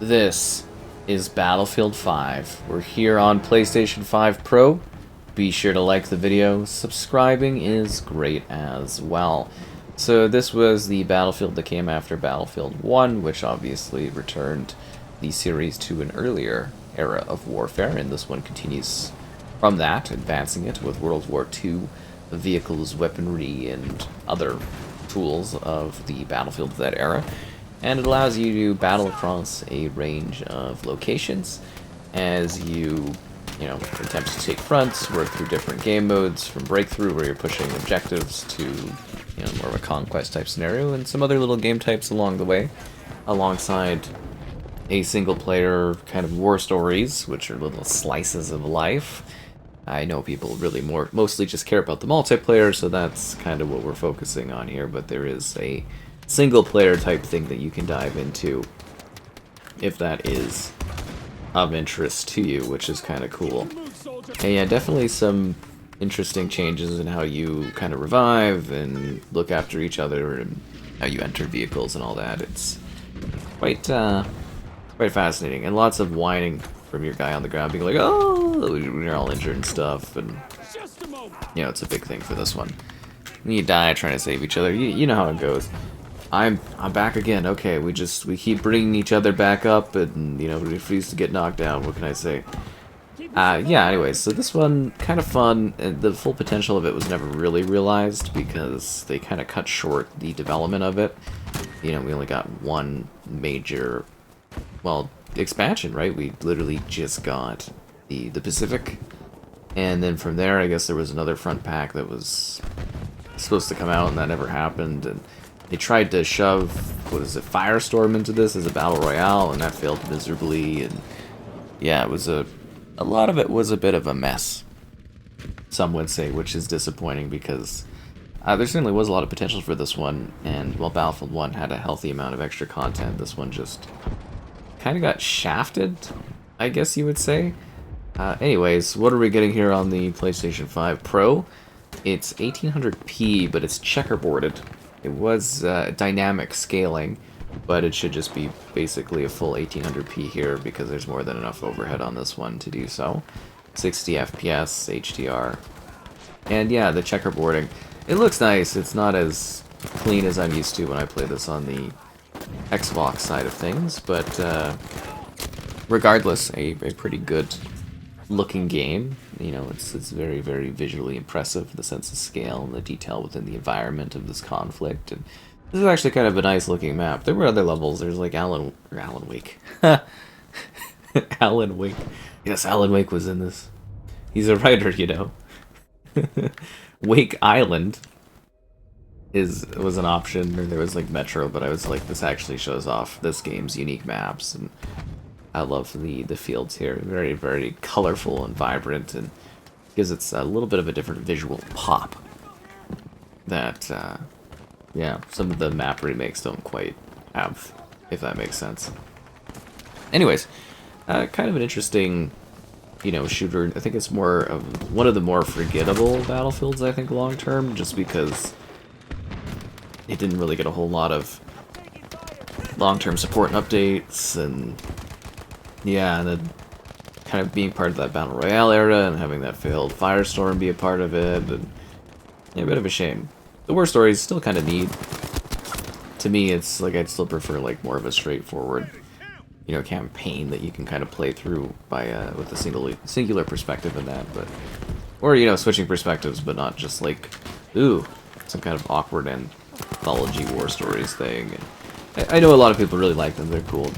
This is Battlefield 5. We're here on PlayStation 5 Pro. Be sure to like the video. Subscribing is great as well. So this was the Battlefield that came after Battlefield 1, which obviously returned the series to an earlier era of warfare, and this one continues from that, advancing it with World War II vehicles, weaponry, and other tools of the Battlefield of that era. And it allows you to battle across a range of locations as you attempt to take fronts, work through different game modes, from breakthrough where you're pushing objectives to more of a conquest type scenario, and some other little game types along the way, alongside a single player kind of war stories, which are little slices of life. I know people really mostly just care about the multiplayer, so that's kind of what we're focusing on here, but there is a single player type thing that you can dive into if that is of interest to you, which is kind of cool. And yeah, definitely some interesting changes in how you kind of revive and look after each other and how you enter vehicles and all that. It's quite fascinating, and lots of whining from your guy on the ground being like, oh, we're all injured and stuff, and it's a big thing for this one. And you die trying to save each other. You know how it goes. I'm back again. Okay, we keep bringing each other back up, and we refuse to get knocked down. What can I say? Yeah. Anyways, so this one kind of fun. And the full potential of it was never really realized because they kind of cut short the development of it. We only got one major, expansion, right? We literally just got the Pacific, and then from there, I guess there was another front pack that was supposed to come out, and that never happened. And they tried to shove, Firestorm into this as a battle royale, and that failed miserably. And yeah, it was a lot of it was a bit of a mess, some would say, which is disappointing because there certainly was a lot of potential for this one. And while Battlefield 1 had a healthy amount of extra content, this one just kind of got shafted, I guess you would say. Anyways, what are we getting here on the PlayStation 5 Pro? It's 1800p, but it's checkerboarded. It was dynamic scaling, but it should just be basically a full 1800p here because there's more than enough overhead on this one to do so. 60 FPS, HDR. And yeah, the checkerboarding. It looks nice. It's not as clean as I'm used to when I play this on the Xbox side of things, but regardless, a pretty good looking game. It's very, very visually impressive, the sense of scale and the detail within the environment of this conflict. And this is actually kind of a nice looking map. There were other levels. There's like Alan Wake. Alan Wake. Yes, Alan Wake was in this. He's a writer, Wake Island was an option, or there was like Metro, but I was like, this actually shows off this game's unique maps, and I love the fields here. Very, very colorful and vibrant, and gives it a little bit of a different visual pop that, yeah, some of the map remakes don't quite have, if that makes sense. Anyways, kind of an interesting, shooter. I think it's more of one of the more forgettable Battlefields, I think, long term, just because it didn't really get a whole lot of long-term support and updates, and yeah, and then kind of being part of that Battle Royale era and having that failed Firestorm be a part of it, and yeah, a bit of a shame. The war story is still kind of neat. To me, it's like I'd still prefer like more of a straightforward, campaign that you can kind of play through by with a singular perspective in that, but or switching perspectives, but not just like some kind of awkward anthology war stories thing. And I know a lot of people really like them. They're cool.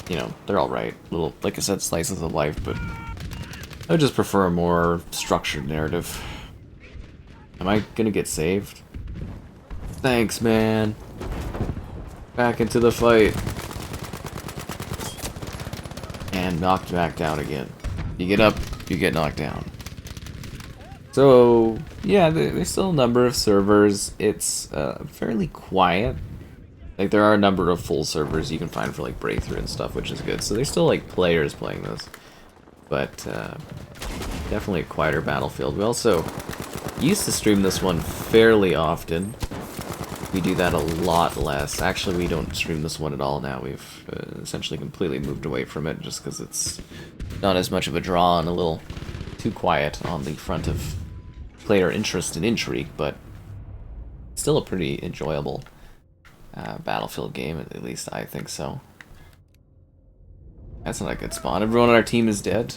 They're alright. Little, like I said, slices of life, but I would just prefer a more structured narrative. Am I gonna get saved? Thanks, man. Back into the fight. And knocked back down again. You get up, you get knocked down. So, yeah, there's still a number of servers. It's fairly quiet. Like, there are a number of full servers you can find for, like, breakthrough and stuff, which is good. So there's still, like, players playing this. But, definitely a quieter Battlefield. We also used to stream this one fairly often. We do that a lot less. Actually, we don't stream this one at all now. We've essentially completely moved away from it just because it's not as much of a draw and a little too quiet on the front of player interest and intrigue, but still a pretty enjoyable Battlefield game, at least I think so. That's not a good spawn. Everyone on our team is dead.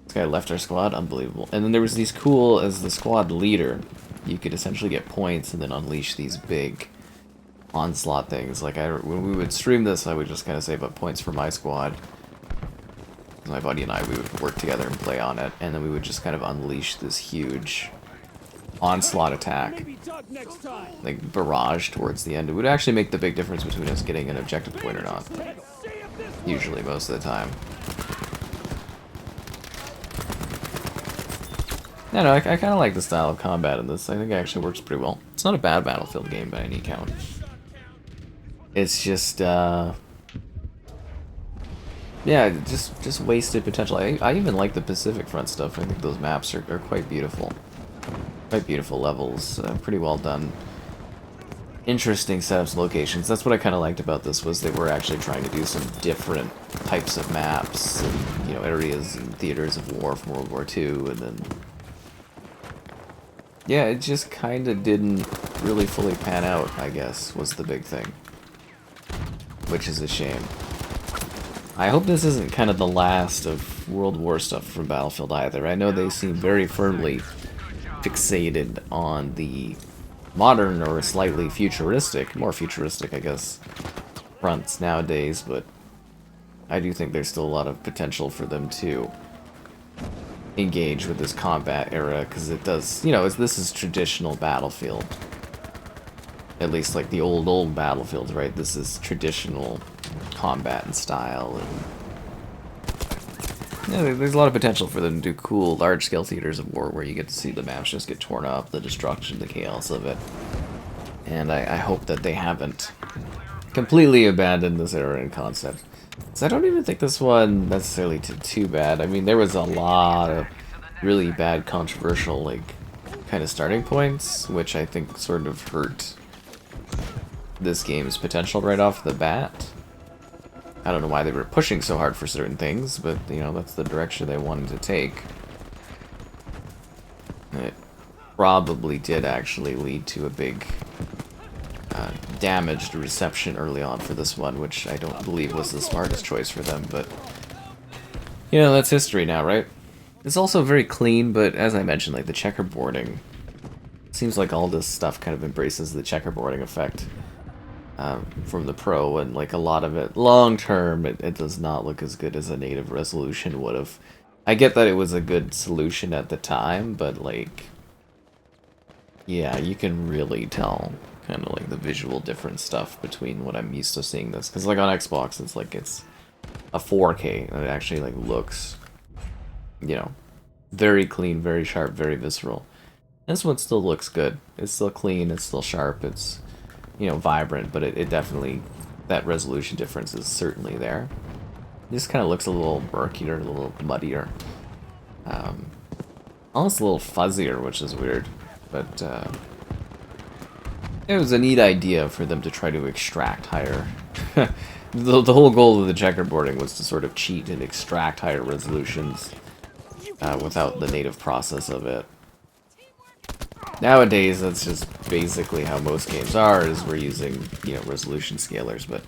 This guy left our squad, unbelievable. And then there was these cool, as the squad leader, you could essentially get points and then unleash these big onslaught things. Like when we would stream this, I would just kind of save up points for my squad. My buddy and I, we would work together and play on it, and then we would just kind of unleash this huge onslaught attack, like barrage towards the end. It would actually make the big difference between us getting an objective point or not. Usually, most of the time. I don't know, I kind of like the style of combat in this. I think it actually works pretty well. It's not a bad Battlefield game by any count. It's just, yeah, just wasted potential. I even like the Pacific Front stuff. I think those maps are quite beautiful. Quite beautiful levels. Pretty well done. Interesting setups and locations. That's what I kind of liked about this, was they were actually trying to do some different types of maps and, you know, areas and theaters of war from World War II, and then yeah, it just kind of didn't really fully pan out, I guess, was the big thing. Which is a shame. I hope this isn't kind of the last of World War stuff from Battlefield either. I know they seem very firmly fixated on the modern or slightly futuristic, more futuristic, I guess, fronts nowadays, but I do think there's still a lot of potential for them to engage with this combat era, because it does, you know, this is traditional Battlefield. At least like the old Battlefields, right? This is traditional combat and style, and yeah, there's a lot of potential for them to do cool large-scale theaters of war where you get to see the maps just get torn up, the destruction, the chaos of it. And I hope that they haven't completely abandoned this era and concept. So I don't even think this one necessarily too bad. I mean, there was a lot of really bad, controversial, like, kind of starting points, which I think sort of hurt this game's potential right off the bat. I don't know why they were pushing so hard for certain things, but, you know, that's the direction they wanted to take. It probably did actually lead to a big damaged reception early on for this one, which I don't believe was the smartest choice for them, but, you know, that's history now, right? It's also very clean, but as I mentioned, like, the checkerboarding, seems like all this stuff kind of embraces the checkerboarding effect. From the Pro, and like a lot of it, long term, it does not look as good as a native resolution would have. I get that it was a good solution at the time, but like, yeah, you can really tell kind of like the visual difference stuff between what I'm used to seeing this, because like on Xbox, it's like it's a 4K, and it actually like looks, you know, very clean, very sharp, very visceral. This one still looks good. It's still clean, it's still sharp, it's, you know, vibrant, but it definitely, that resolution difference is certainly there. It just kind of looks a little murkier, a little muddier. Almost a little fuzzier, which is weird, but it was a neat idea for them to try to extract higher. The whole goal of the checkerboarding was to sort of cheat and extract higher resolutions without the native process of it. Nowadays, that's just basically how most games are, is we're using, you know, resolution scalers, but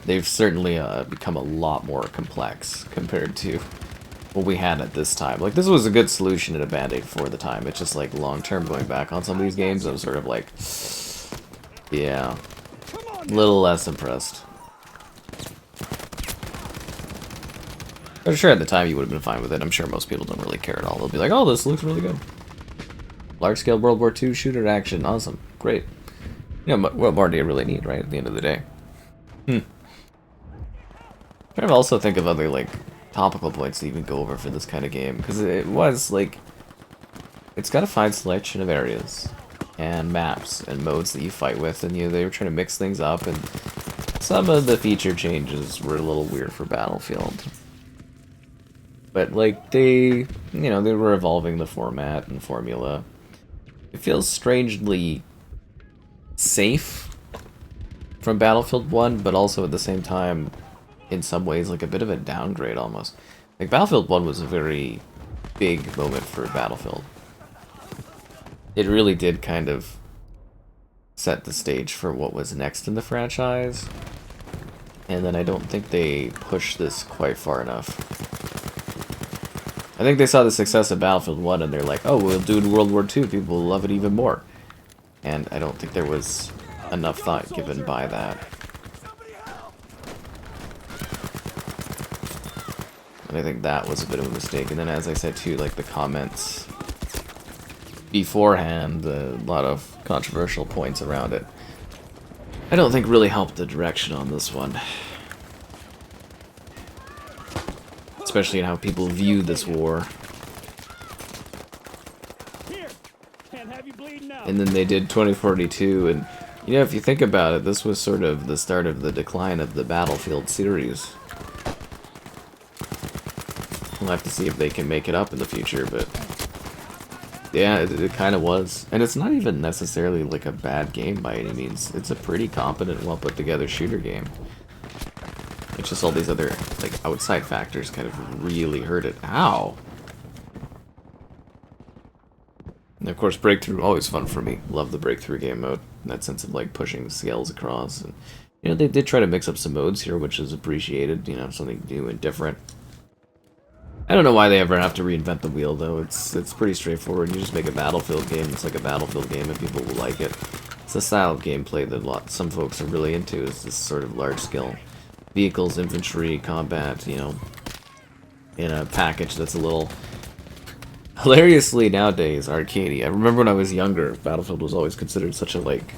they've certainly become a lot more complex compared to what we had at this time. Like, this was a good solution and a band-aid for the time. It's just, like, long-term going back on some of these games, I was sort of like, yeah, a little less impressed. I'm sure at the time you would have been fine with it. I'm sure most people don't really care at all. They'll be like, oh, this looks really good. Large-scale World War II shooter action. Awesome. Great. You know, what more do you really need, right, at the end of the day? Kind of also think of other, like, topical points to even go over for this kind of game, because it was, like, it's got a fine selection of areas and maps and modes that you fight with, and, you know, they were trying to mix things up, and some of the feature changes were a little weird for Battlefield. But, like, they, you know, they were evolving the format and formula. It feels strangely safe from Battlefield 1, but also at the same time, in some ways, like a bit of a downgrade almost. Like, Battlefield 1 was a very big moment for Battlefield. It really did kind of set the stage for what was next in the franchise. And then I don't think they pushed this quite far enough. I think they saw the success of Battlefield 1 and they're like, oh, we'll do it in World War II, people will love it even more. And I don't think there was enough thought given by that. And I think that was a bit of a mistake. And then, as I said too, like the comments beforehand, a lot of controversial points around it, I don't think really helped the direction on this one. Especially in how people view this war. And then they did 2042, and you know, if you think about it, this was sort of the start of the decline of the Battlefield series. We'll have to see if they can make it up in the future, but yeah, it kind of was. And it's not even necessarily like a bad game by any means. It's a pretty competent, well put together shooter game. It's just all these other like outside factors kind of really hurt it. Ow! And of course, breakthrough, always fun for me. Love the breakthrough game mode. In that sense of like pushing scales across. And you know, they did try to mix up some modes here, which is appreciated. You know, something new and different. I don't know why they ever have to reinvent the wheel, though. It's pretty straightforward. You just make a Battlefield game. It's like a Battlefield game, and people will like it. It's a style of gameplay that some folks are really into. Is this sort of large-scale vehicles, infantry, combat. You know, in a package that's a little hilariously nowadays arcadey. I remember when I was younger, Battlefield was always considered such a like,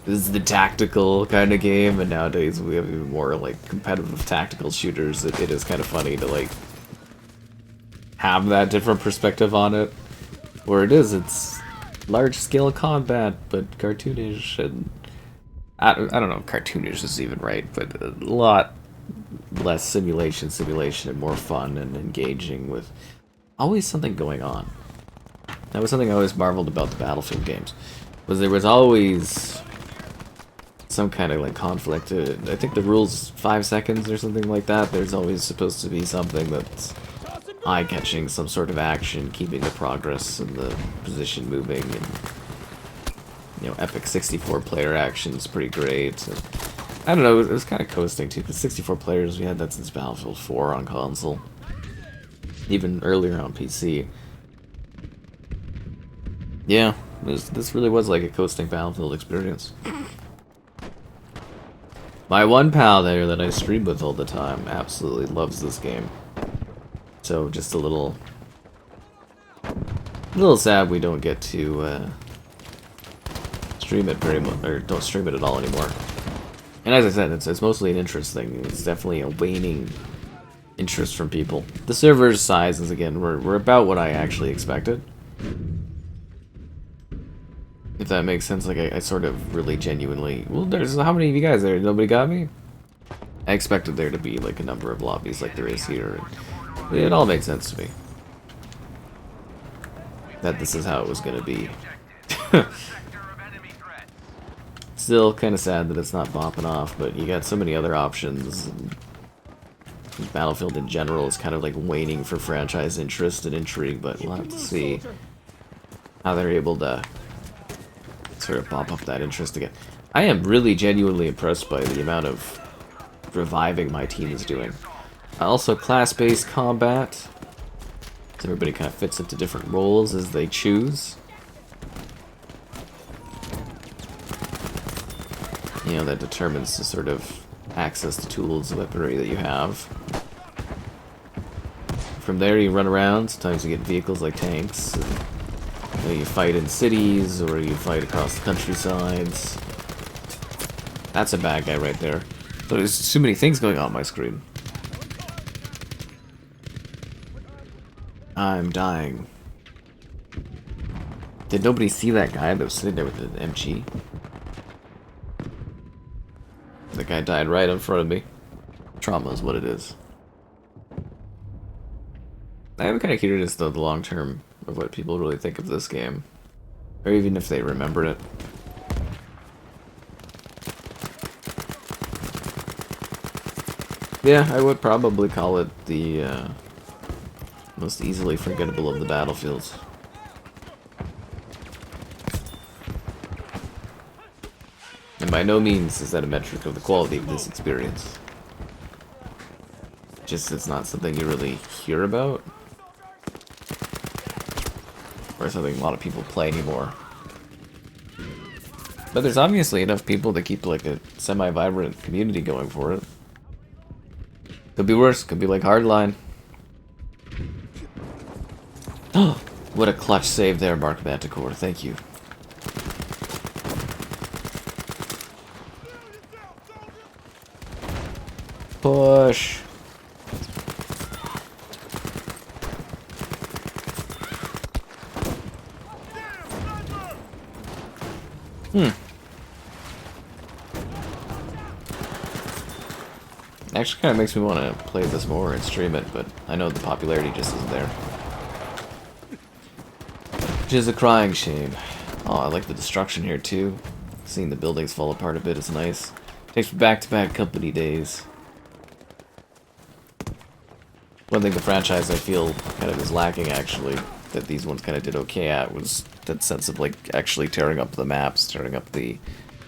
this is the tactical kind of game, and nowadays we have even more like competitive tactical shooters. It is kind of funny to like have that different perspective on it. Where it's large-scale combat, but cartoonish, and I don't know if cartoonish is even right, but a lot less simulation, and more fun and engaging with always something going on. That was something I always marveled about the Battlefield games, was there was always some kind of like conflict. I think the rule's 5 seconds or something like that. There's always supposed to be something that's eye-catching, some sort of action, keeping the progress and the position moving, and you know, epic 64-player action is pretty great. And I don't know, it was kind of coasting too, because 64 players, we had that since Battlefield 4 on console, even earlier on PC. Yeah, this really was like a coasting Battlefield experience. My one pal there that I stream with all the time absolutely loves this game. So just a little sad we don't get to stream it very much, or don't stream it at all anymore. And as I said, it's mostly an interest thing. It's definitely a waning interest from people. The server's sizes, again, we're about what I actually expected. If that makes sense, like I sort of really genuinely, well, there's how many of you guys there? Nobody got me? I expected there to be like a number of lobbies like there is here. It all made sense to me. That this is how it was going to be. Still kind of sad that it's not popping off, but you got so many other options. Battlefield in general is kind of like waning for franchise interest and intrigue, but we'll have to see how they're able to sort of pop up that interest again. I am really genuinely impressed by the amount of reviving my team is doing. Also, class-based combat. So everybody kind of fits into different roles as they choose. You know, that determines the sort of access to tools and weaponry that you have. From there, you run around. Sometimes you get vehicles like tanks. And, you know, you fight in cities, or you fight across the countrysides. That's a bad guy right there. So there's too many things going on my screen. I'm dying. Did nobody see that guy that was sitting there with an MG? The guy died right in front of me. Trauma is what it is. I am kind of curious though, the long term of what people really think of this game. Or even if they remember it. Yeah, I would probably call it the most easily forgettable of the battlefields. And by no means is that a metric of the quality of this experience. Just it's not something you really hear about. Or something a lot of people play anymore. But there's obviously enough people to keep like a semi-vibrant community going for it. Could be worse, could be like Hardline. Oh, what a clutch save there, Mark Manticore, thank you. Push. Actually kind of makes me want to play this more and stream it, but I know the popularity just isn't there. Which is a crying shame. Oh, I like the destruction here too. Seeing the buildings fall apart a bit is nice. Takes me back-to-back company days. One thing the franchise I feel kind of is lacking actually, that these ones kind of did okay at, was that sense of like actually tearing up the maps, tearing up the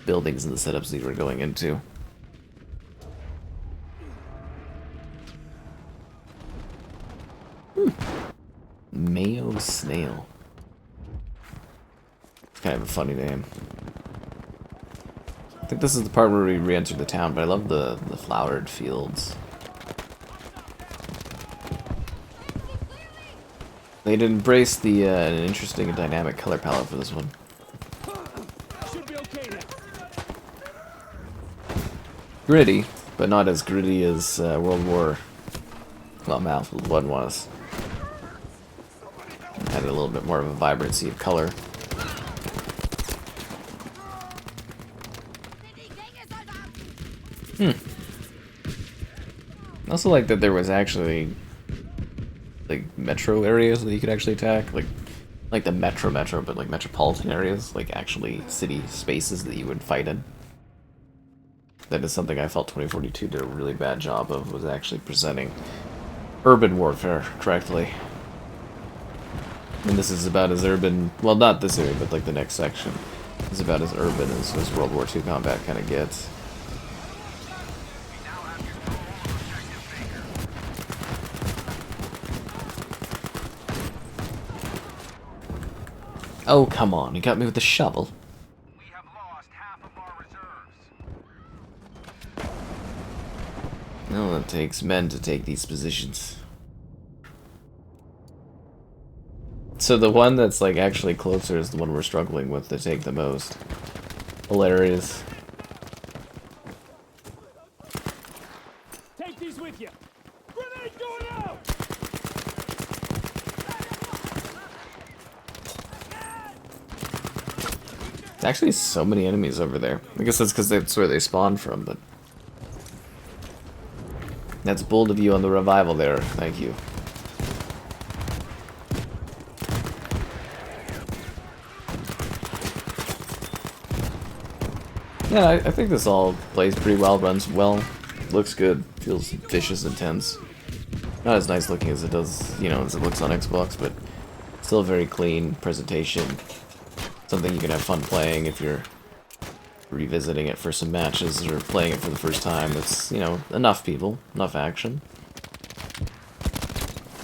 buildings and the setups that you were going into. Mayo Snail. It's kind of a funny name. I think this is the part where we re-enter the town, but I love the flowered fields. They'd embrace the an interesting and dynamic color palette for this one. Gritty, but not as gritty as World War. Well, Battlefield 1 was. Had a little bit more of a vibrancy of color. I also like that there was actually like metro areas that you could actually attack, like the metro, but like metropolitan areas, like actually city spaces that you would fight in. That is something I felt 2042 did a really bad job of, was actually presenting urban warfare correctly. And this is about as urban, well, not this area, but like the next section is about as urban as World War II combat kind of gets. Oh, come on, you got me with the shovel. We have lost half of our reserves. No, it takes men to take these positions. So the one that's like actually closer is the one we're struggling with to take the most. Hilarious. Take these with you. Grenade going out. There's actually so many enemies over there. I guess that's because that's where they spawn from, but... That's bold of you on the revival there. Thank you. Yeah, I think this all plays pretty well, runs well, looks good, feels vicious and tense. Not as nice looking as it does, you know, as it looks on Xbox, but still very clean presentation. Something you can have fun playing if you're revisiting it for some matches or playing it for the first time. It's, you know, enough people, enough action.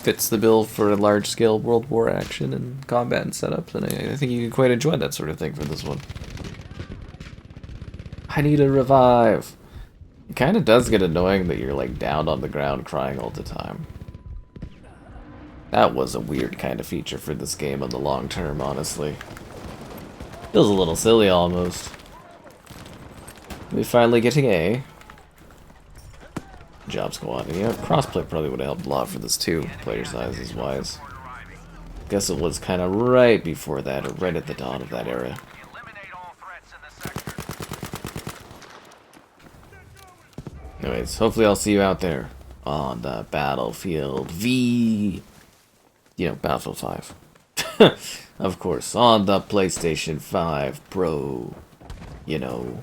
Fits the bill for a large-scale World War action and combat and setup, and I think you can quite enjoy that sort of thing for this one. I need a revive. It kind of does get annoying that you're like down on the ground crying all the time. That was a weird kind of feature for this game on the long term, honestly. Feels a little silly almost. We finally getting A. Job squad. Yeah, crossplay probably would have helped a lot for this too, player sizes wise. Guess it was kind of right before that, or right at the dawn of that era. Anyways, hopefully I'll see you out there on the Battlefield V. You know, Battlefield 5. Of course, on the PlayStation 5 Pro. You know.